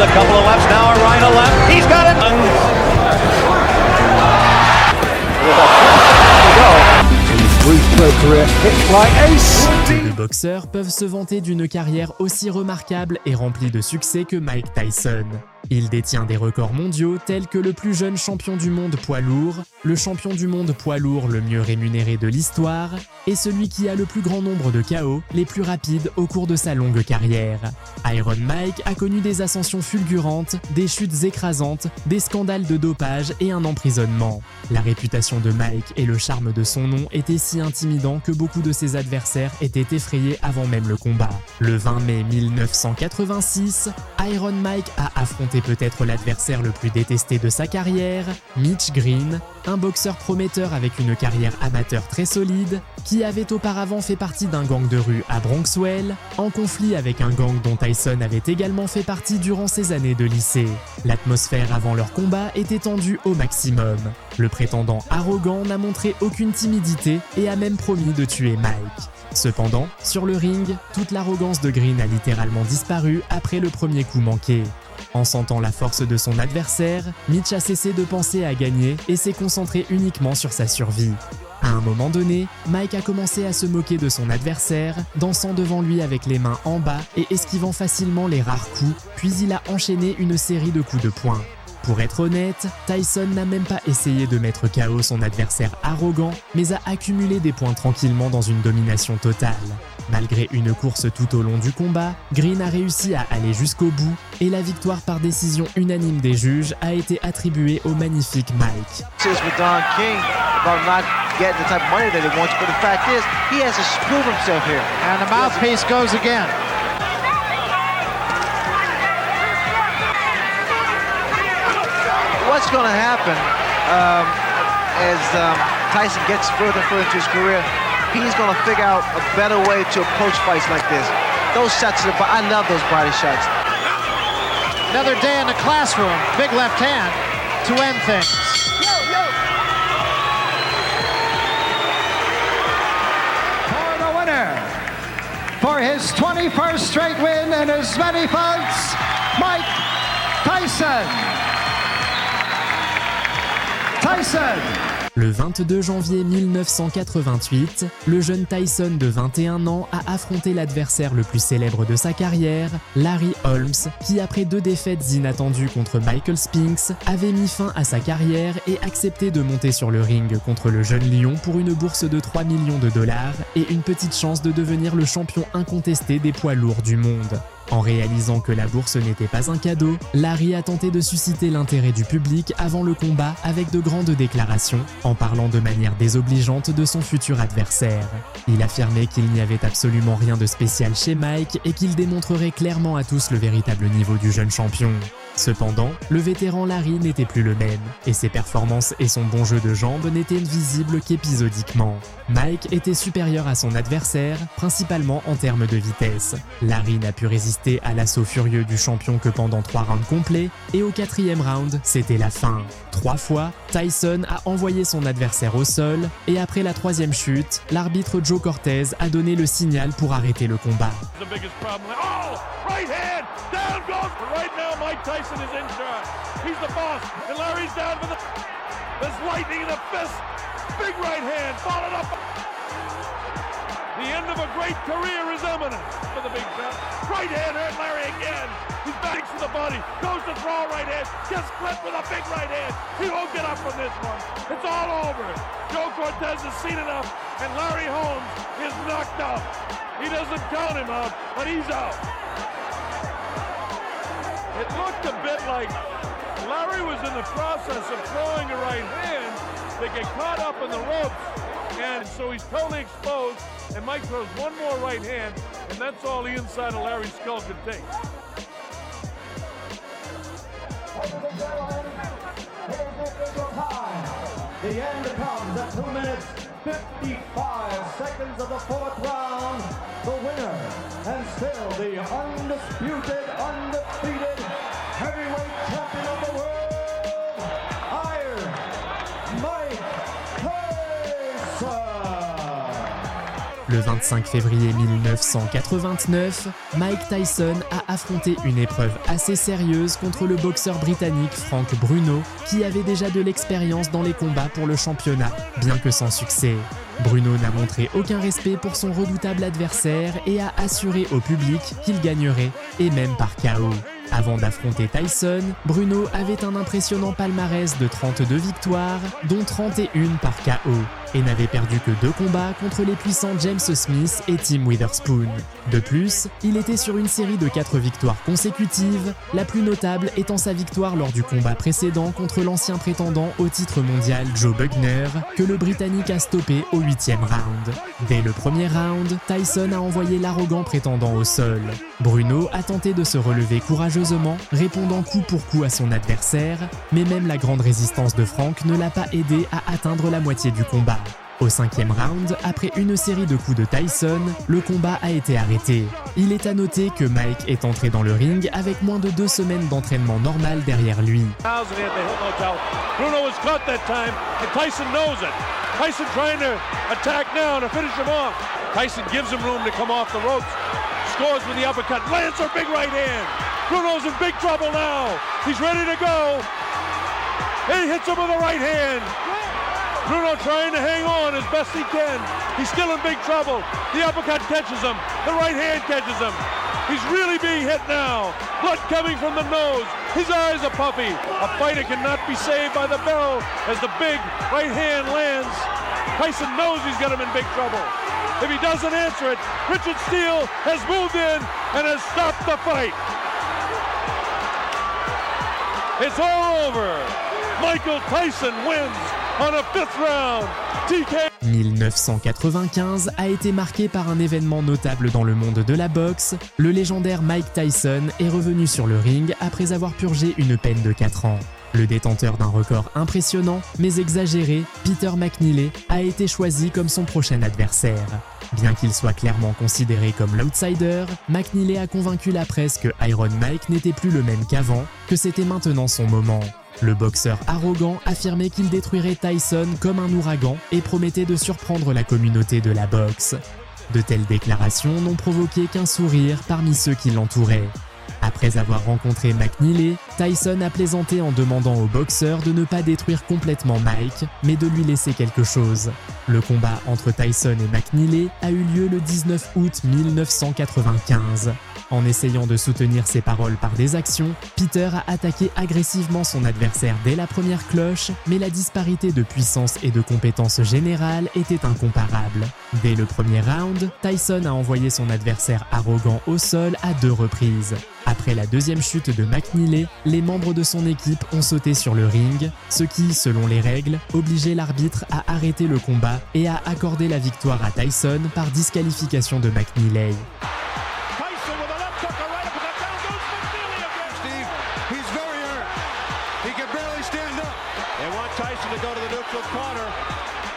a couple of lefts now, a right, a left. He's got it. Peu de boxeurs peuvent se vanter d'une carrière aussi remarquable et remplie de succès que Mike Tyson. Il détient des records mondiaux tels que le plus jeune champion du monde poids lourd, le champion du monde poids lourd le mieux rémunéré de l'histoire et celui qui a le plus grand nombre de KO les plus rapides au cours de sa longue carrière. Iron Mike a connu des ascensions fulgurantes, des chutes écrasantes, des scandales de dopage et un emprisonnement. La réputation de Mike et le charme de son nom étaient si intimidants que beaucoup de ses adversaires étaient effrayés avant même le combat. Le 20 mai 1986, Iron Mike a affronté peut-être l'adversaire le plus détesté de sa carrière, Mitch Green, un boxeur prometteur avec une carrière amateur très solide, qui avait auparavant fait partie d'un gang de rue à Bronxville, en conflit avec un gang dont Tyson avait également fait partie durant ses années de lycée. L'atmosphère avant leur combat était tendue au maximum. Le prétendant arrogant n'a montré aucune timidité et a même promis de tuer Mike. Cependant, sur le ring, toute l'arrogance de Green a littéralement disparu après le premier coup manqué. En sentant la force de son adversaire, Mitch a cessé de penser à gagner et s'est concentré uniquement sur sa survie. À un moment donné, Mike a commencé à se moquer de son adversaire, dansant devant lui avec les mains en bas et esquivant facilement les rares coups, puis il a enchaîné une série de coups de poing. Pour être honnête, Tyson n'a même pas essayé de mettre KO son adversaire arrogant, mais a accumulé des points tranquillement dans une domination totale. Malgré une course tout au long du combat, Green a réussi à aller jusqu'au bout et la victoire par décision unanime des juges a été attribuée au magnifique Mike. What's going to happen as Tyson gets further and further into his career, he's going to figure out a better way to approach fights like this. Those shots, I love those body shots. Another day in the classroom, big left hand to end things. For the winner, for his 21st straight win and as many fights, Mike Tyson. Le 22 janvier 1988, le jeune Tyson de 21 ans a affronté l'adversaire le plus célèbre de sa carrière, Larry Holmes, qui après 2 défaites inattendues contre Michael Spinks, avait mis fin à sa carrière et accepté de monter sur le ring contre le jeune lion pour une bourse de 3 millions de dollars et une petite chance de devenir le champion incontesté des poids lourds du monde. En réalisant que la bourse n'était pas un cadeau, Larry a tenté de susciter l'intérêt du public avant le combat avec de grandes déclarations, en parlant de manière désobligeante de son futur adversaire. Il affirmait qu'il n'y avait absolument rien de spécial chez Mike et qu'il démontrerait clairement à tous le véritable niveau du jeune champion. Cependant, le vétéran Larry n'était plus le même, et ses performances et son bon jeu de jambes n'étaient visibles qu'épisodiquement. Mike était supérieur à son adversaire, principalement en termes de vitesse. Larry n'a pu résister à l'assaut furieux du champion que pendant 3 rounds complets, et au 4e round, c'était la fin. 3 fois, Tyson a envoyé son adversaire au sol, et après la 3e chute, l'arbitre Joe Cortez a donné le signal pour arrêter le combat. Mike Tyson is in charge. He's the boss, and Larry's down for there's lightning in the fist. Big right hand, followed up. The end of a great career is imminent for the big shot. Right hand hurt Larry again. He's back to the body, goes to throw right hand, gets clipped with a big right hand. He won't get up from this one. It's all over. Joe Cortez has seen enough, and Larry Holmes is knocked out. He doesn't count him out, but he's out. It looked a bit like Larry was in the process of throwing a right hand. They get caught up in the ropes, and so he's totally exposed, and Mike throws one more right hand, and that's all the inside of Larry's skull could take. The end comes at 2 minutes, 55 seconds of the 4th round. The winner, and still the undisputed, undefeated heavyweight champion of the world, Iron Mike Tyson. Le 25 février 1989, Mike Tyson a affronté une épreuve assez sérieuse contre le boxeur britannique Frank Bruno, qui avait déjà de l'expérience dans les combats pour le championnat, bien que sans succès. Bruno n'a montré aucun respect pour son redoutable adversaire et a assuré au public qu'il gagnerait, et même par KO. Avant d'affronter Tyson, Bruno avait un impressionnant palmarès de 32 victoires, dont 31 par KO, et n'avait perdu que 2 combats contre les puissants James Smith et Tim Witherspoon. De plus, il était sur une série de 4 victoires consécutives, la plus notable étant sa victoire lors du combat précédent contre l'ancien prétendant au titre mondial Joe Bugner, que le Britannique a stoppé au 8e round. Dès le premier round, Tyson a envoyé l'arrogant prétendant au sol. Bruno a tenté de se relever courageusement, répondant coup pour coup à son adversaire, mais même la grande résistance de Frank ne l'a pas aidé à atteindre la moitié du combat. Au 5e round, après une série de coups de Tyson, le combat a été arrêté. Il est à noter que Mike est entré dans le ring avec moins de 2 semaines d'entraînement normal derrière lui. Bruno was caught that time, and Tyson knows it. Tyson trying to attack now to finish him off. Tyson gives him room to come off the ropes. Scores with the uppercut, lands a big right hand. Bruno's in big trouble now. He's ready to go. He hits him with a right hand. Bruno trying to hang on as best he can. He's still in big trouble. The uppercut catches him. The right hand catches him. He's really being hit now. Blood coming from the nose. His eyes are puffy. A fighter cannot be saved by the bell as the big right hand lands. Tyson knows he's got him in big trouble. If he doesn't answer it, Richard Steele has moved in and has stopped the fight. It's all over. Michael Tyson wins on a 5th round. TK. 1995 a été marqué par un événement notable dans le monde de la boxe. Le légendaire Mike Tyson est revenu sur le ring après avoir purgé une peine de 4 ans. Le détenteur d'un record impressionnant, mais exagéré, Peter McNeeley, a été choisi comme son prochain adversaire. Bien qu'il soit clairement considéré comme l'outsider, McNeeley a convaincu la presse que Iron Mike n'était plus le même qu'avant, que c'était maintenant son moment. Le boxeur arrogant affirmait qu'il détruirait Tyson comme un ouragan et promettait de surprendre la communauté de la boxe. De telles déclarations n'ont provoqué qu'un sourire parmi ceux qui l'entouraient. Après avoir rencontré McNeeley, Tyson a plaisanté en demandant au boxeur de ne pas détruire complètement Mike, mais de lui laisser quelque chose. Le combat entre Tyson et McNeeley a eu lieu le 19 août 1995. En essayant de soutenir ses paroles par des actions, Peter a attaqué agressivement son adversaire dès la première cloche, mais la disparité de puissance et de compétences générales était incomparable. Dès le premier round, Tyson a envoyé son adversaire arrogant au sol à 2 reprises. Après la deuxième chute de McNeeley, les membres de son équipe ont sauté sur le ring, ce qui, selon les règles, obligeait l'arbitre à arrêter le combat et à accorder la victoire à Tyson par disqualification de McNeeley.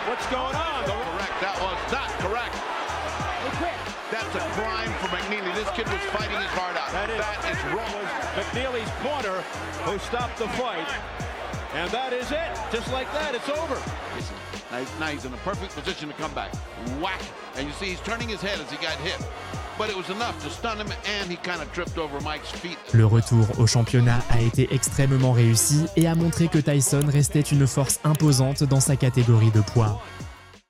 What's going on? Correct. That was not correct. That's a crime for McNeeley. This kid was fighting his heart out. That is wrong. McNeely's corner who stopped the fight. And that is it. Just like that, it's over. Now he's in a perfect position to come back. Whack. And you see he's turning his head as he got hit. But it was enough to stun him and he kind of tripped over Mike's feet. Le retour au championnat a été extrêmement réussi et a montré que Tyson restait une force imposante dans sa catégorie de poids.